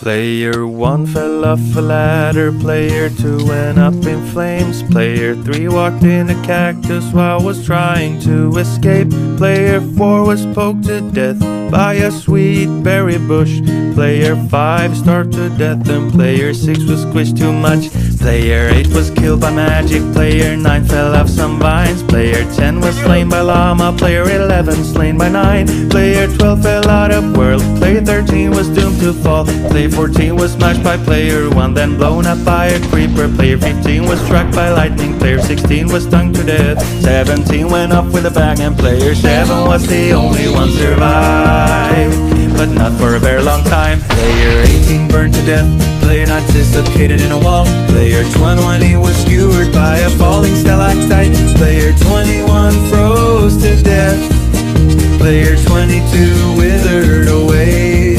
Player 1 fell off a ladder, Player 2 went up in flames, Player 3 walked in a cactus while was trying to escape, Player 4 was poked to death by a sweet berry bush, Player 5 starved to death and Player 6 was squished too much, Player 8 was killed by magic, Player 9 fell off some vines, Player 10 was slain by llama, Player 11 slain by 9, Player 12 fell out of world, Player 13 was doomed to fall, Player 14 was smashed by Player 1, then blown up by a creeper, Player 15 was struck by lightning, Player 16 was stung to death, 17 went off with a bang, and Player 7 was the only one survived, but not for a very long time. Player 18 burned to death, Player 9 dislocated in a wall, Player 20 was skewered by a falling stalactite, Player 21 froze to death, Player 22 withered away,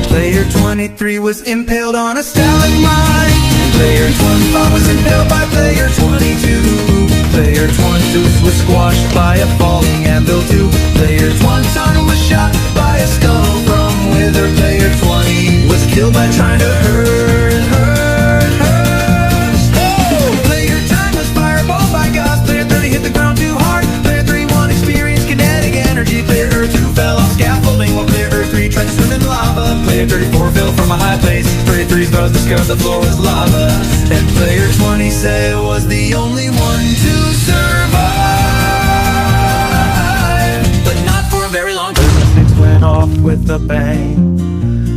Player 23 was impaled on a stalagmite, Player 25 was impaled by Player 22, Player 26 was squashed by a falling anvil too, Player 21 was shot by a skull from wither, Player 20 was killed by trying to hurt. Oh! Player 10 was fireballed by Gauss, Player 30 hit the ground too hard, Player 31 experienced kinetic energy, Player 2 fell off scaffolding while Player 3 tried to swim in lava, Player 34 fell from a high place, Player 3 thought discovered the floor was lava, and Player 20 said was the only one to survive, but not for a very long time. 6 went off with a bang,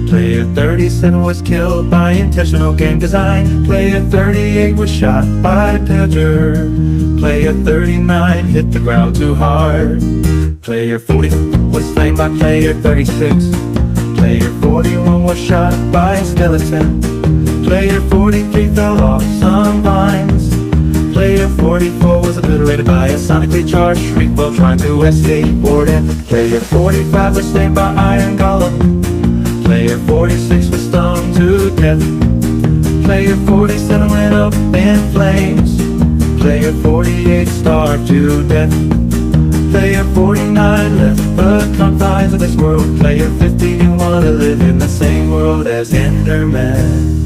Player 37 was killed by intentional game design, Player 38 was shot by Pedro, Player 39 hit the ground too hard, Player 40 was slain by Player 36, Player 41 was shot by a skeleton, Player 43 fell off some vines, Player 44 was obliterated by a sonically charged shriek while trying to skateboard in, Player 45 was slain by iron golem, Player 46 was stung to death, Player 47 went up in flames, Player 48 starved to death, Player 49 left the confines of this world, Player 50 didn't want to live in the same world as Enderman,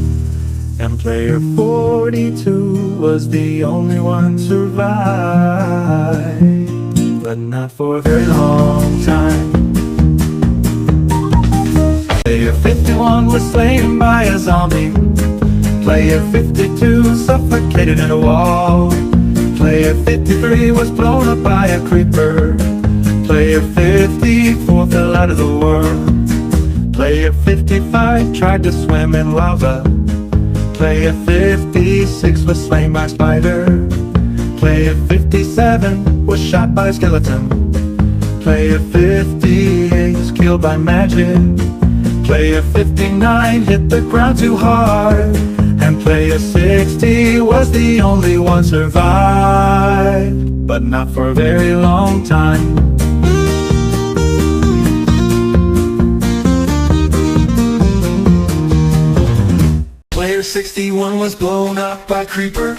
and Player 42 was the only one to survive, but not for a very long time. Player 51 was slain by a zombie, Player 52 suffocated in a wall, Player 53 was blown up by a creeper, Player 54 fell out of the world, Player 55 tried to swim in lava, Player 56 was slain by a spider, Player 57 was shot by a skeleton, Player 58 was killed by magic, Player 59 hit the ground too hard, and Player 60 was the only one survived, but not for a very long time. Player 61 was blown up by creeper,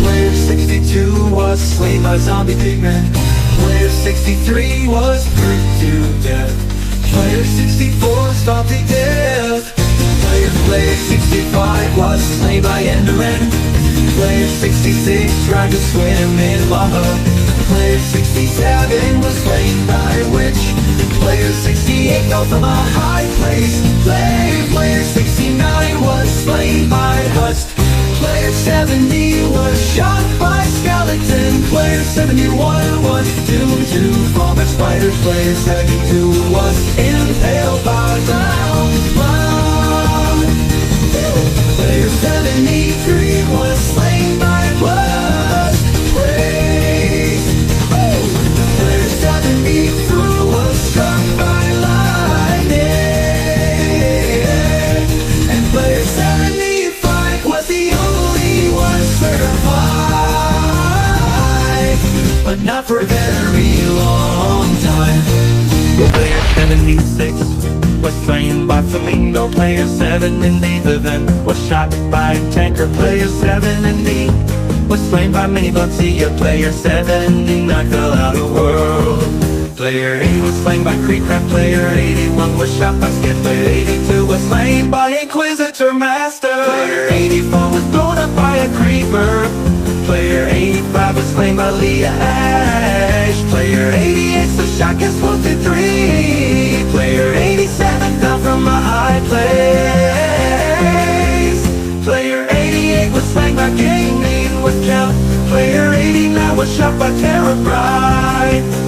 Player 62 was slain by zombie pigmen, Player 63 was hurt to death, Player 64 stopped to death, Player 65 was slain by Enderman, Player 66 tried to swim in lava, Player 67 was slain by a witch, Player 68 fell from a high place, Player 69 was slain by dust, Player 70 was shot by skeleton, Player 71 was doomed to fall by spiders, Player 72 was impaled by ground. Player 73 was slain by blood rays. Player 72 was struck by lightning, and Player 75 was the only one survive, but not for a very long time. Player 76 was slain by Flamingo, Player 78 then was shot by a tanker, Player 78 was slain by Mini-Bugsy, Player 79 fell out of the world, Player 80 was slain by Creepcraft, Player 81 was shot by Skid, Player 82 was slain by a Inquisitor Master. Player 84 was blown up by a creeper. Player 85 was slain by Leah Ash. Player 88 was shot, gets wounded 3. Player 87 fell from a high place. Player 88 was slain by Gaming with Count. Player 89 was shot by Tera.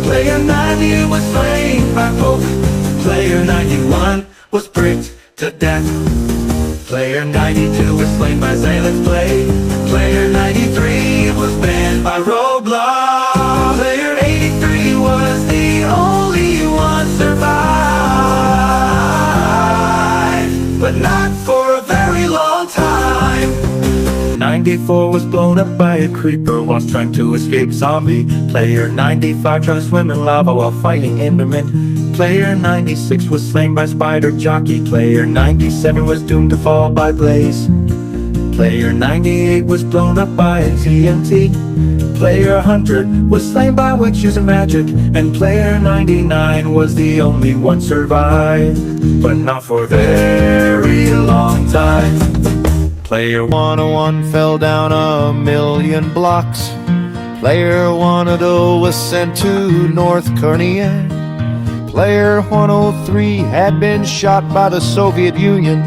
Player 90 was slain by Pope. Player 91 was bricked to death. Player 92 was slain by Zalen's Blade. Player 93 was banned by Roblox. Player 83 was the only one survived, but not for a very long time. 94 was blown up by a creeper whilst trying to escape zombie. Player 95 tried to swim in lava while fighting Enderman. Player 96 was slain by Spider Jockey. Player 97 was doomed to fall by Blaze. Player 98 was blown up by a TNT. Player 100 was slain by witch using magic. And player 99 was the only one survived, but not for a very long time. Player 101 fell down 1,000,000 blocks. Player 102 was sent to North Korea. Player 103 had been shot by the Soviet Union.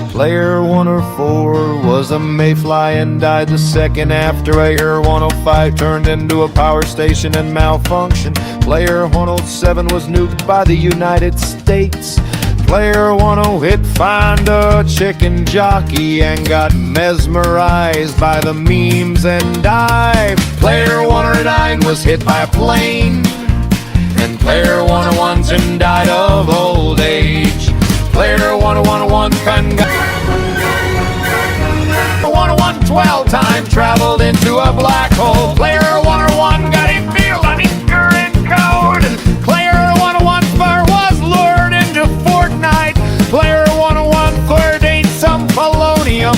Player 104 was a mayfly and died the second after Player 105 turned into a power station and malfunctioned. Player 107 was nuked by the United States. Player 108 found a chicken jockey and got mesmerized by the memes and died. Player 109 was hit by a plane. And player 101 soon died of old age. Player 101 time traveled into a black hole. Player 101 got impaled on his current code. Player 101 fur was lured into Fortnite. Player 101 third ate some polonium.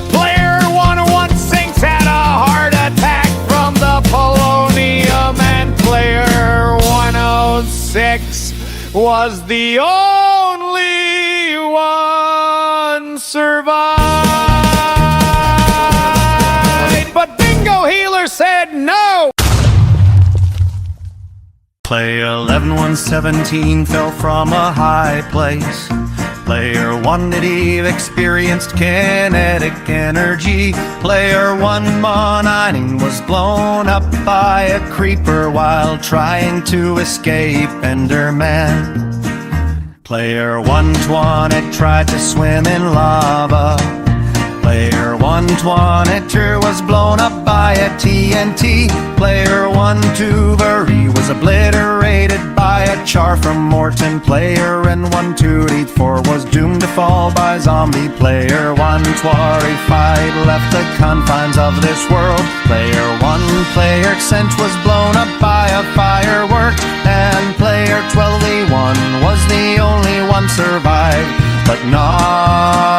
Player 101 sinks had a heart attack from the polonium. And player 106 was the only one survived. But Bingo Healer said no! Player 11117 fell from a high place. Player 180 experienced kinetic energy. Player 119 was blown up by a creeper while trying to escape Enderman. Player 120 tried to swim in lava. Player 122 was blown up by a TNT. Player 123 was obliterated by a char from Morton. Player 124 was doomed to fall by zombie. Player 125 left the confines of this world. Player 1 sent was blown up by a firework. And player 12E1 was the only one survived, but not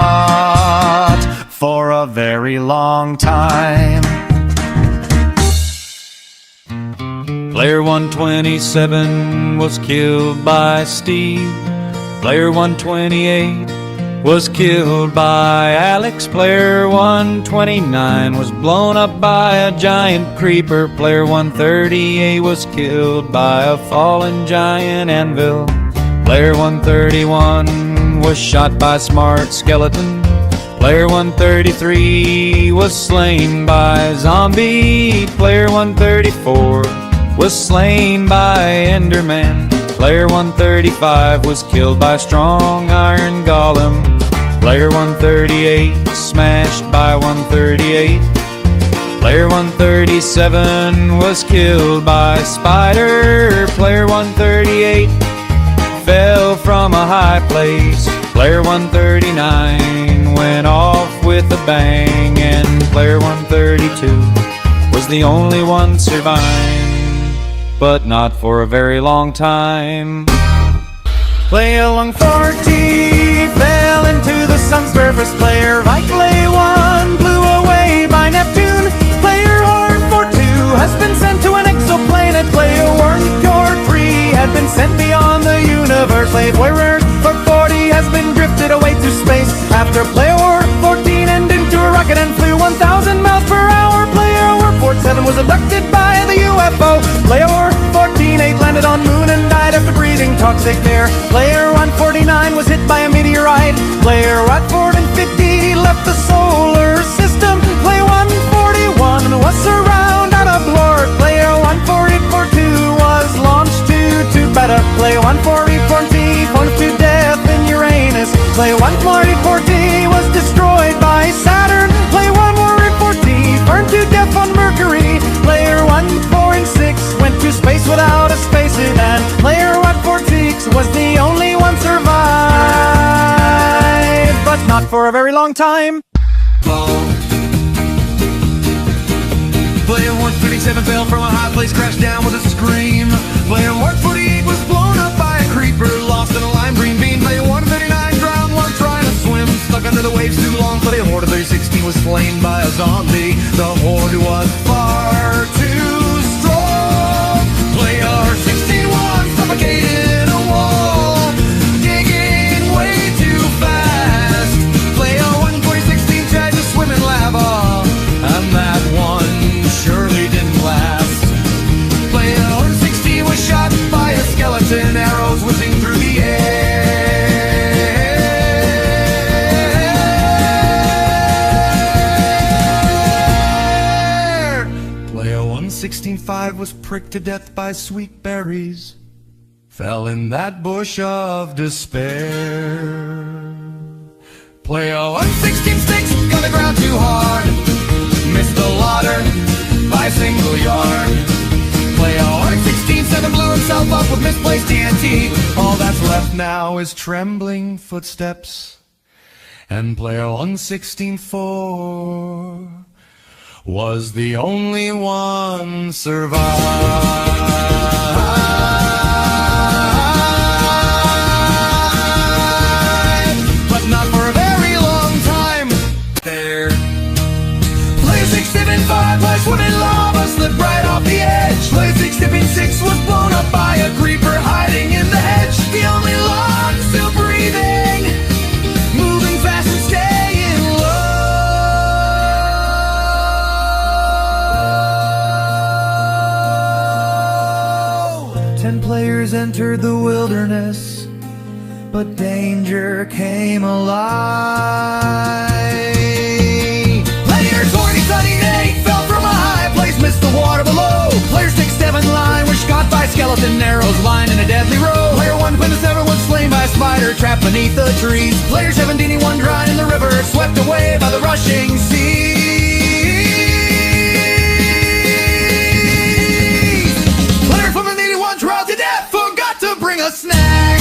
for a very long time. Player 127 was killed by Steve. Player 128 was killed by Alex. Player 129 was blown up by a giant creeper. Player 138 was killed by a fallen giant anvil. Player 131 was shot by Smart Skeleton. Player 133 was slain by zombie. Player 134 was slain by Enderman. Player 135 was killed by strong iron golem. Player 138 smashed by 138. Player 137 was killed by spider. Player 138 fell from a high place. Player 139 went off with a bang. And player 132 was the only one surviving, but not for a very long time. Player 140 fell into the sun's surface. Player Vitalay 1 blew away by Neptune. Player Horde 42 has been sent to an exoplanet. Player Wormcore 3 had been sent beyond the universe. Player 40 has been drifted away to space. After player UFO. Player 14-8 landed on moon and died after breathing toxic air. Player 149 was hit by a meteorite. Player Watford and 50 left the solar system. Player 141 was surrounded out of Lord. Player 14842 was launched to better. Player 144T falls to death in Uranus. Player 144T was destroyed by Saturn. Player 144T burned to death on Mercury. Player 146 went to space without a spacesuit, and Player 146 was the only one survived, but not for a very long time. Player 137 fell from a high place, crashed down with a scream. Player 148 was blown up by a creeper, lost in a lime green bean. Player 139 drowned while trying to swim, stuck under the waves too long. Player 116 was slain by a zombie. The horde was far too strong. Player 61 suffocated in a wall, digging way too fast. Player 116 tried to swim in lava, and that one surely didn't last. Player 116 was shot by a skeleton, arrows whizzing through the air. Player 116-5 was pricked to death by sweet berries, fell in that bush of despair. Player 116-6 got the ground too hard, missed the water by a single yard. Player 116-7 blew himself up with misplaced TNT. All that's left now is trembling footsteps. And player 116-4 was the only one survived, but not for a very long time. There. Player 675 was swimming lava, slipped right off the edge. Player 676 was blown up by a creeper hiding in the hedge. The only lung still breathing, moving fast and staying low. 10 players entered the wilderness, but danger came alive. Player 20-8 fell from a high place, missed the water below. Player 6-7 line was shot by skeleton arrows, lying in a deadly row. Player 127 was slain by a spider trapped beneath the trees. Player 17-1 drowned in the river, swept away by the rushing seas. Player 181 drowned to death, forgot to bring a snack.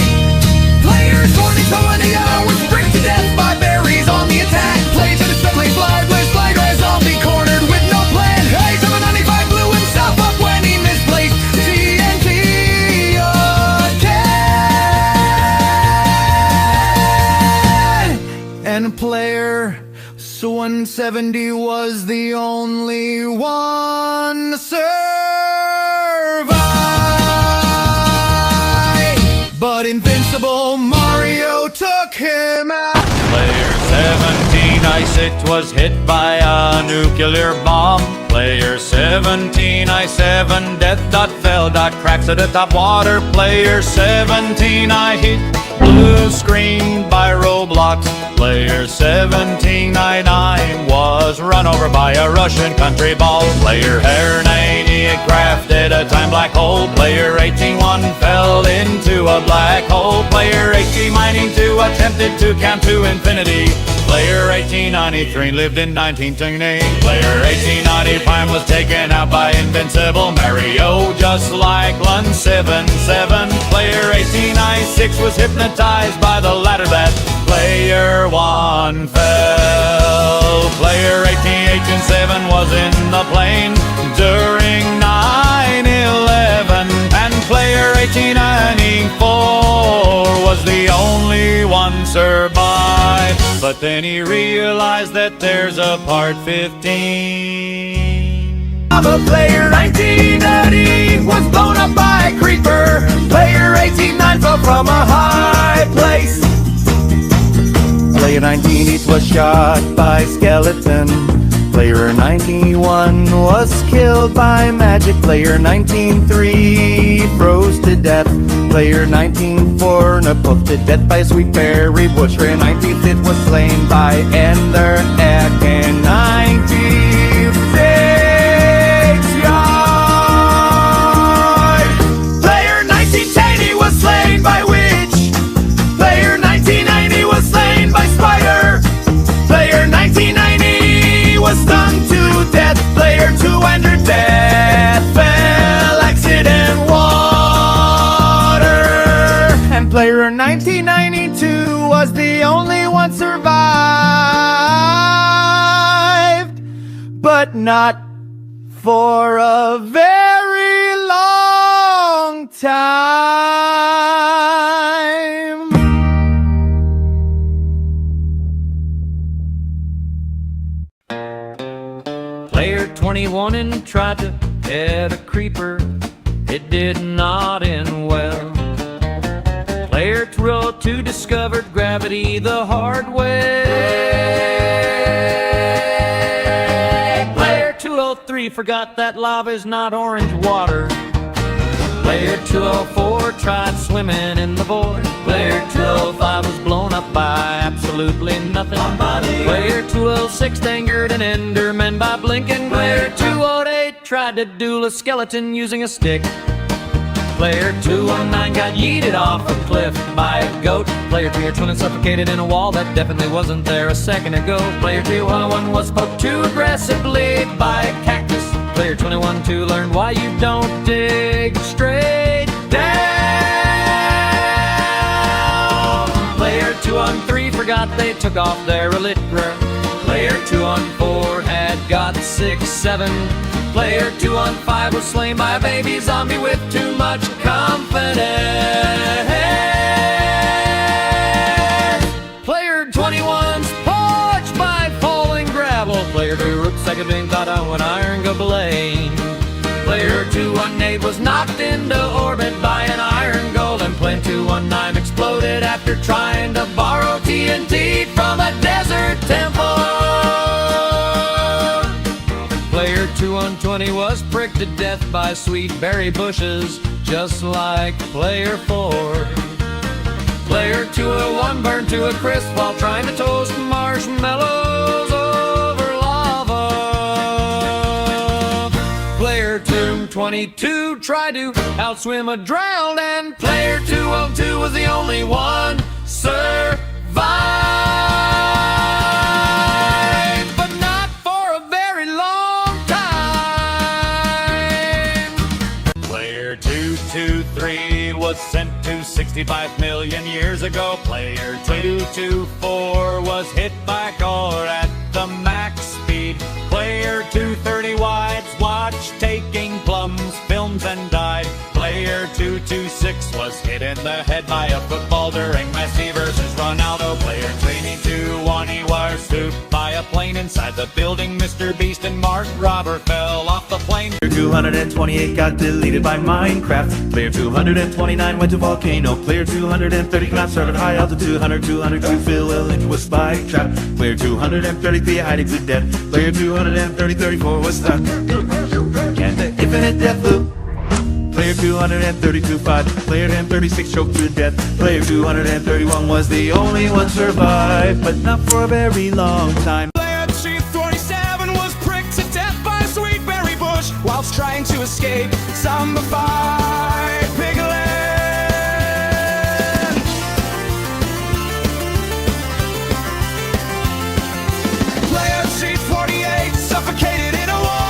Player 20-20 was pricked to death by berries on the attack. Player 10-7 fly, Blaze fly, dry zombie cornered with no plan. Hey, 795 blew himself up when he misplaced TNT again. And player 170 was the only one survived, but invincible Mario took him out. Player 17, Ice It was hit by a nuclear bomb. Player 17, I7, death dot fell dot cracks at the top water. Player 17, I hit blue screen by roadblocks. Player 17, I9 was run over by a Russian country ball. Player Hair 98 crafted a time black hole. Player 18-1 fell into a black hole. Player 18 mining 2 attempted to count to infinity. Player 1893 lived in 1928. Player 1890 Prime was taken out by Invincible Mario, just like Lun 77. Player 1896 was hypnotized by the ladder that Player 1 fell. Player 1887 was in the plane during 9/11, and Player 1894 was the only one survived. But then he realized that there's a part 15. Player 1980 was blown up by a creeper. Player 189 fell from a high place. Player 19 was shot by a skeleton. Player 91 was killed by magic. Player 19-3 froze to death. Player 19-4 poked to death by sweet berry bush. Player 19-5 was slain by Ender Egg. And 96 yard. Player 1980 was slain by witch. Player 1990 was slain by spider. Player 1990 was stung to death. Player 200 death fell accident water. And player 1992 was the only one survived, but not for a very long time. Player 21 and tried to head a creeper. It did not end well. Player 202 discovered gravity the hard way. Player 203 forgot that lava is not orange water. Player 204 tried swimming in the void. Player 205 was blown up by absolutely nothing. Player 206 angered an enderman by blinking. Player 208 tried to duel a skeleton using a stick. Player 219 got yeeted off a cliff by a goat. Player 321 suffocated in a wall that definitely wasn't there a second ago. Player 211 was poked too aggressively by a cactus. Player 21-2 learned why you don't dig straight down. Player 213 forgot they took off their elytra. Player 214 had got 6-7. Player 215 was slain by a baby zombie with too much confidence. Player 21's poached by falling gravel. Player 2 root second being caught on an iron blade. Player 218 was knocked into orbit by an iron golem. Player 219 exploded after trying to borrow TNT from a desert temple. Player 220 was pricked to death by sweet berry bushes, just like Player 4. Player 201 burned to a crisp while trying to toast marshmallows over lava. Player 222 tried to outswim a drowned, and Player 202 was the only one survived. But not for a very long time. Player 223 was sent to 65 million years ago. Player 224 was hit by a car at the max speed. Player 230 wides watched taking plums, films, and died. Player 226 was hit in the head by a football during Messi versus Ronaldo. Player 221 he was stooped by a plane inside the building. Mr. Beast and Mark Robber fell off the plane. Player 228 got deleted by Minecraft. Player 229 went to volcano. Player 230 cannot start at high altitude. 202 fell into a spike trap. Player 233 hiding to death. Player 234 was stuck in the infinite death loop. Player 232 fought. Player 236 choked to death. Player 231 was the only one survived, but not for a very long time. Player 247 was pricked to death by a sweet berry bush whilst trying to escape zombified piglet. Player 248 suffocated in a wall.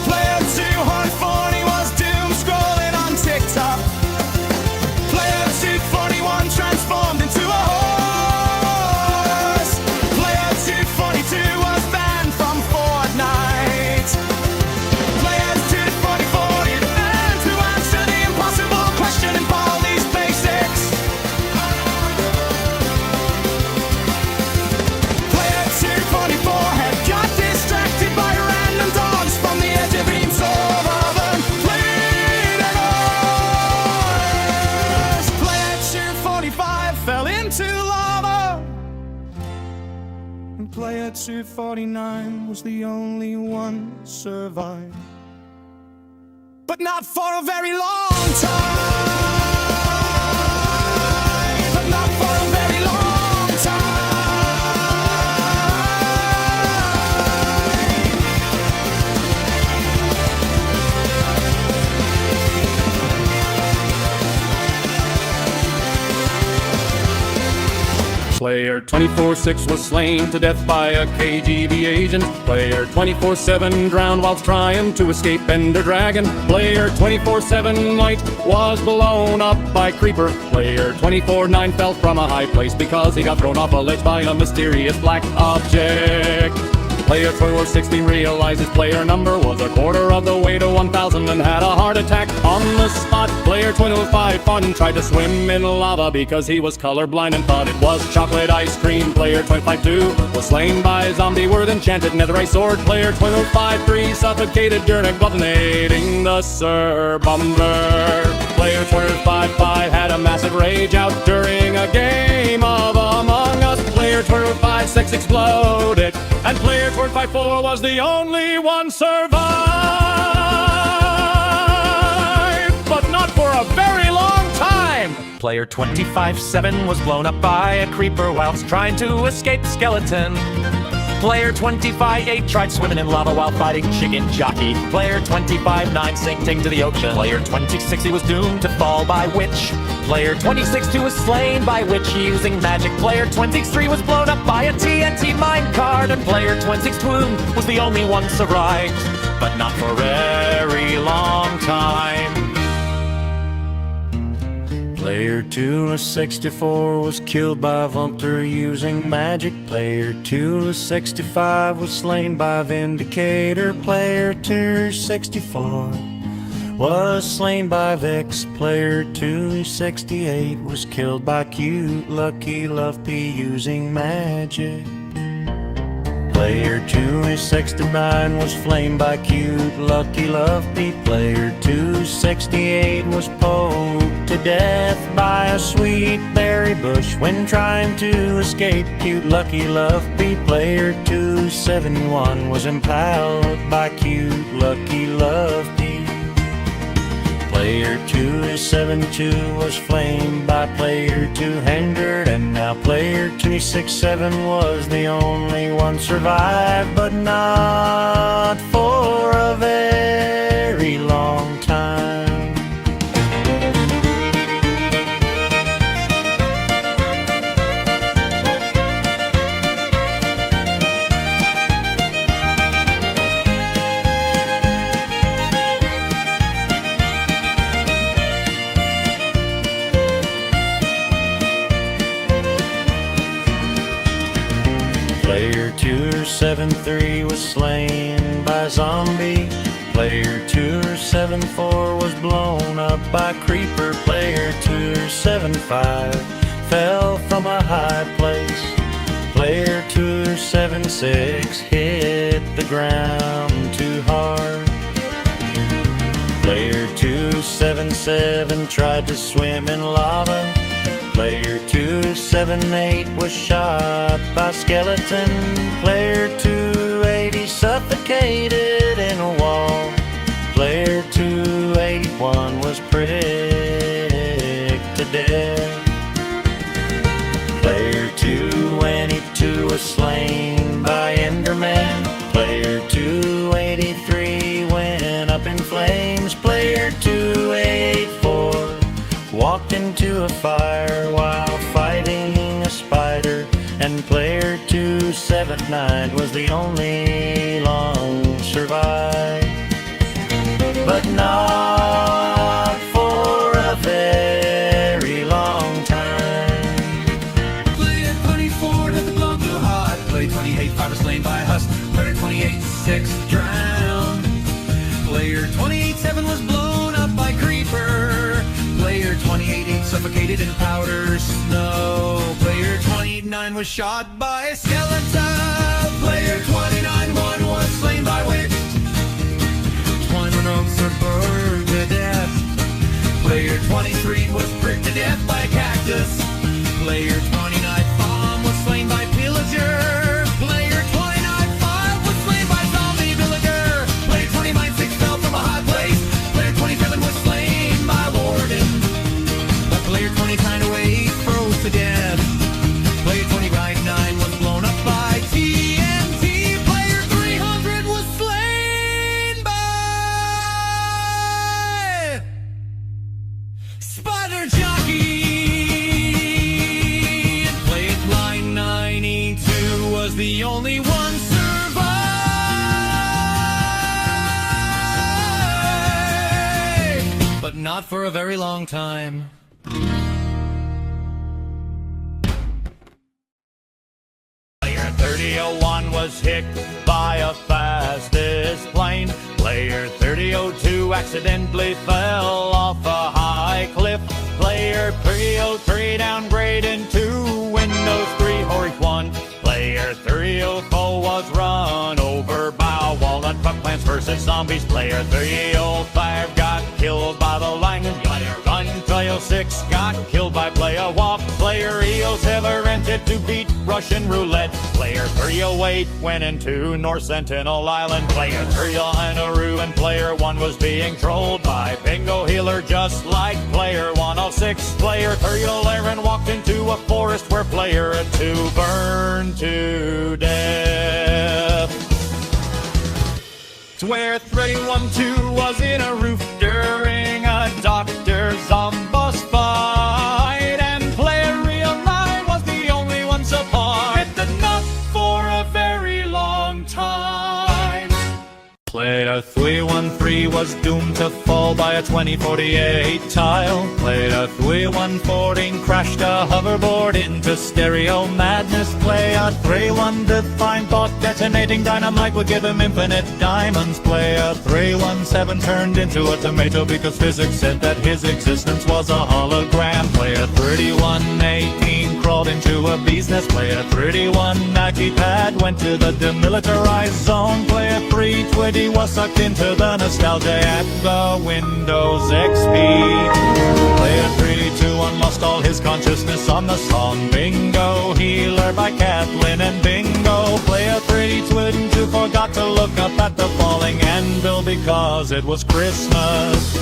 Player 240 was doom scrolling on TikTok. Player 241 transformed into a horse. Player 242 was banned from Fortnite. Player 244 and player 249 was the only one survived. But not for a very long time. But not for a very long time. Player 24-6 was slain to death by a KGB agent. Player 24-7 drowned whilst trying to escape Ender Dragon. Player 24-7 Light was blown up by Creeper. Player 24-9 fell from a high place because he got thrown off a ledge by a mysterious black object. Player 24-16 realized his player number was a quarter of the way to 1,000 and had a heart attack on the spot. Player 25 Fun tried to swim in lava because he was colorblind and thought it was chocolate ice cream. Player 25-2 was slain by a zombie with enchanted netherite sword. Player 25-3 suffocated during detonating the Sir Bomber. Player 25-5 had a massive rage out during a game of Among Us. Player 25-6 exploded, and Player 25-4 was the only one survived, but not for a very long time. Player 25-7 was blown up by a creeper whilst trying to escape skeleton. Player 25-8 tried swimming in lava while fighting Chicken Jockey. Player 25-9 sinking to the ocean. Player 26 was doomed to fall by Witch. Player 26-2 was slain by Witch using magic. Player 26-3 was blown up by a TNT minecart. And Player 26-2 was the only one survived, but not for a very long time. Player 2-64 was killed by Vumter using magic. Player 2-65 was slain by Vindicator. Player 2-64 was slain by Vix. Player 2-68 was killed by Cute Lucky Love P using magic. Player 2-69 was flamed by Cute Lucky Love P. Player 2-68 was poked to death by a sweet berry bush when trying to escape Cute Lucky Love P. Player 2-71 was impaled by Cute Lucky Love P. Player 2-72 was flamed by Player 200, and now Player 2-67 was the only one survived, but not for a very long time. Player 2-73 was slain by zombie. Player 2-74 was blown up by creeper. Player 2-75 fell from a high place. Player 2-76 hit the ground too hard. Player 2-77 tried to swim in lava. Player 2-78 was shot by skeleton. Player 2-80 suffocated in a wall. Player 2-81 was pricked to death. Player 2-82 was slain by Enderman. Player 2-83 went up in flames. Player 2-84 walked into a fire while fighting a spider, and Player 2-79 was the only long survived, but not for a very long time. Player 24 had the blown too hot. Player 28-5 was slain by a husk. Player 28-6 drowned. Player 28-7 was blown up by creeper. Player 28-8 suffocated in powder snow. Player 29 was shot by a skeleton. Player 29-1 was slain by witch. 21 oaks are burned to death. Player 23 was pricked to death by a cactus. Player 29 bomb was slain by pillager. Player the only one survived, but not for a very long time. Player 3001 was hit by a fastest plane. Player 3002 accidentally fell off a high cliff. Player 303 downgraded to Windows 3 Horse 1. Player 304 was run over by a walnut truck. Plants vs. Zombies. Player 305 got killed by the lightning. Player 306 got killed by Player Walk. Player 307 rented to beat Russian roulette. Player 308 went into North Sentinel Island. Player 309 and Player 1 was being trolled by Bingo Healer just like Player 106. Player 311 walked into a forest where Player 2 burned to death. It's where 312 was in a roof during a Dr. Zombos fight, and Player Real 9 was the only one so far. It did not for a very long time. Player 313 was doomed to fall by a 2048 tile. Player 314 crashed a hoverboard into stereo madness. Player 315 thought detonating dynamite would give him infinite diamonds. Player 317 turned into a tomato because physics said that his existence was a hologram. Player 3118 crawled into a bee's nest. Player 3190 pad went to the demilitarized zone. Player 320 was sucked into the nostalgia at the Windows XP. Player 321 lost all his consciousness on the song Bingo Healer by Kathleen and Bingo. Player 322 forgot to look up at the falling anvil because it was Christmas.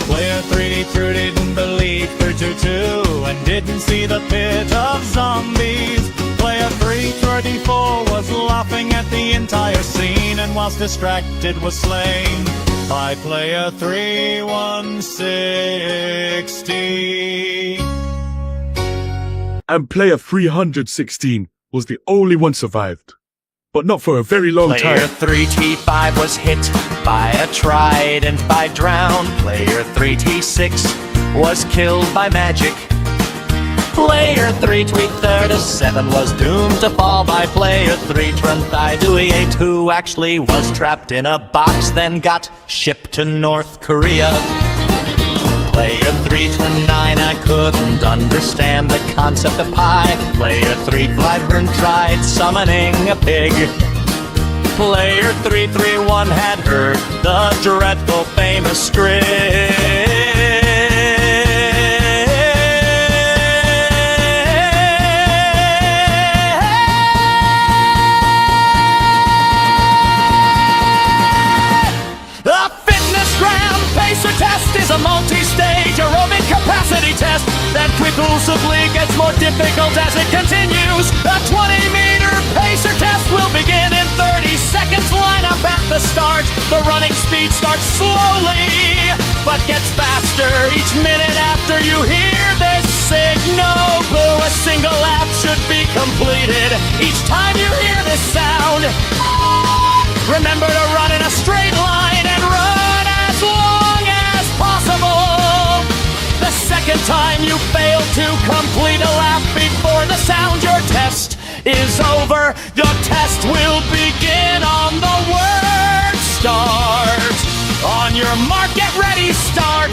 Player 3 didn't believe 322 and didn't see the pit of zombies. Player 334 was laughing at the entire scene and whilst distracted was slain by Player 3160. And Player 316 was the only one survived, but not for a very long Player time. 3T5 was hit by a trident by drown. Player 3T6 was killed by magic. Player 337 was doomed to fall by Player 328, who actually was trapped in a box, then got shipped to North Korea. Player 329, I couldn't understand the concept of pie. Player 351 tried summoning a pig. Player 331 had heard the dreadful famous script. Is a multi-stage aerobic capacity test that quickly gets more difficult as it continues. The 20-meter pacer test will begin in 30 seconds. Line up at the start. The running speed starts slowly, but gets faster each minute after you hear this signal. Blue, a single lap should be completed each time you hear this sound. Remember to run in a straight line and run as long as possible. The second time you fail to complete a lap before the sound, your test is over. Your test will begin on the word start. On your mark, get ready, start.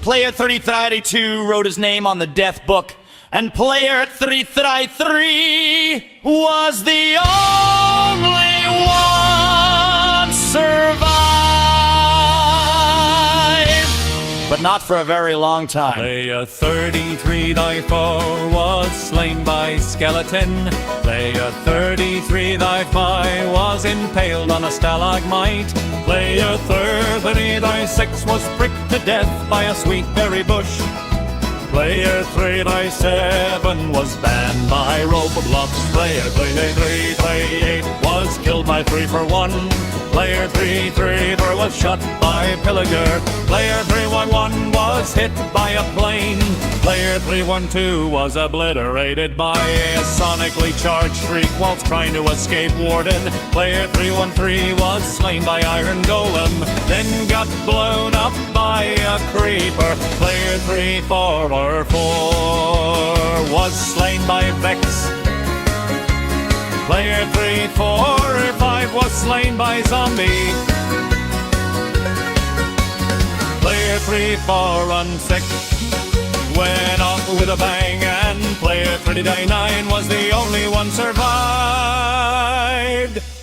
Player 332 wrote his name on the death book, and Player 333 was the only one survived, but not for a very long time. Player 33-4 was slain by skeleton. Player 33-5 was impaled on a stalagmite. Player 33-6 was pricked to death by a sweet berry bush. Player 3-7 was banned by Roblox. Player 3-8 was killed by 3-for-1. Player 3-3 was shot by Pillager. Player 3-1 was hit by a plane. Player 312 was obliterated by a sonically charged freak whilst trying to escape Warden. Player 313 was slain by Iron Golem, then got blown up by a creeper. Player 344 was slain by Vex. Player 345 was slain by Zombie. Player 346 went off with a bang, and player 39 was the only one survived,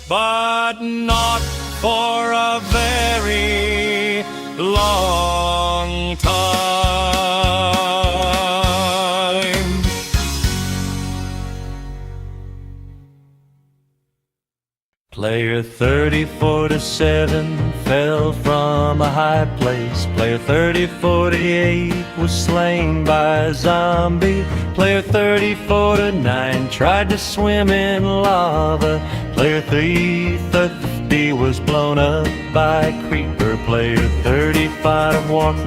but not for a very long time. Player 3047 fell from a high place. Player 3048 was slain by a zombie. Player 3049 tried to swim in lava. Player 350 was blown up by a creeper. Player 35 walked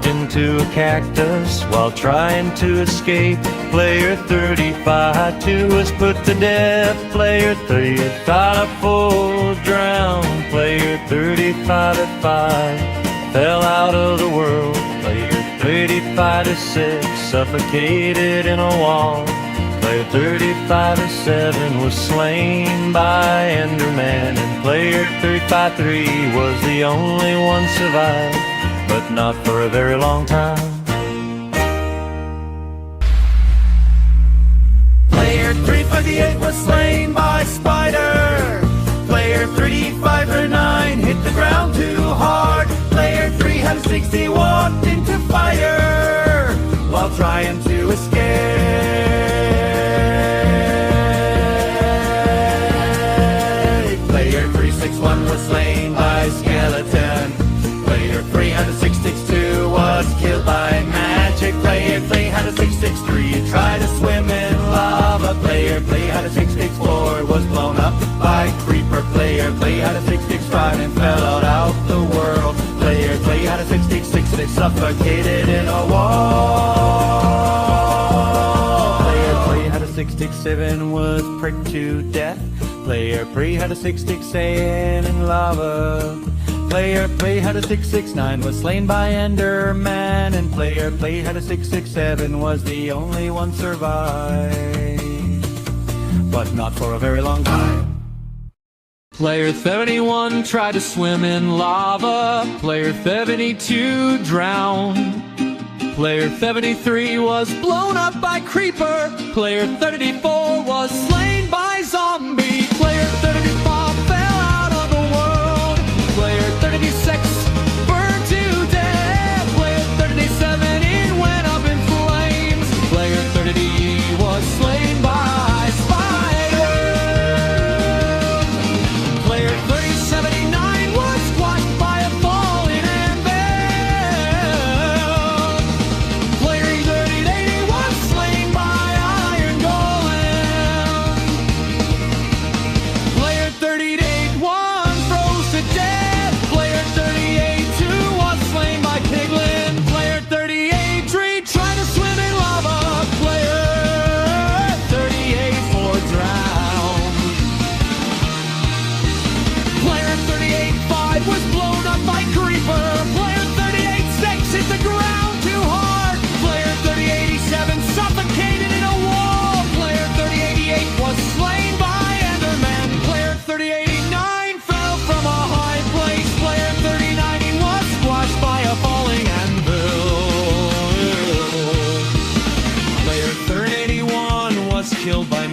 into a cactus while trying to escape. Player 35-2 was put to death. Player 35-4 drowned. Player 35-5 fell out of the world. Player 35-6 suffocated in a wall. Player 35-7 was slain by Enderman, and player 35-3 was the only one survived, but not for a very long time. Player 358 was slain by Spider. Player 35-9 hit the ground too hard. Player 360 walked into fire while trying to escape. Player 361 was slain by Skeleton. Player 362 was killed by magic. Player 363 tried to swim in lava. Player 364 was blown up by creeper. Player 365 and fell out the world. Player 366 they suffocated in a wall. Player 367 was pricked to death. Player 367 in lava. Player 369 was slain by Enderman, and player 367 was the only one survived, but not for a very long time. Player 71 tried to swim in lava. Player 72 drowned. Player 73 was blown up by creeper. Player 34 was slain by zombie. Player 35 fell out of the world. Player 36 burned to death. Player 37 it went up in flames. Player 30 was slain by spider. Player 3079 was squashed by a falling anvil. Player 3080 was slain by Iron Golem. Player 3081 froze to death. Player 38-2 was slain by Piglin. Player 38-3 tried to swim in lava. Player 38-4 drowned. Player 38-5 was blown up by creeper. Player 38-6 hit the ground too hard. Player 3087 suffocated in a wall. Player 3088 was slain by Enderman. Player 3089 fell from a high place. Player 3090 was squashed by a falling anvil. Player 3081 was killed by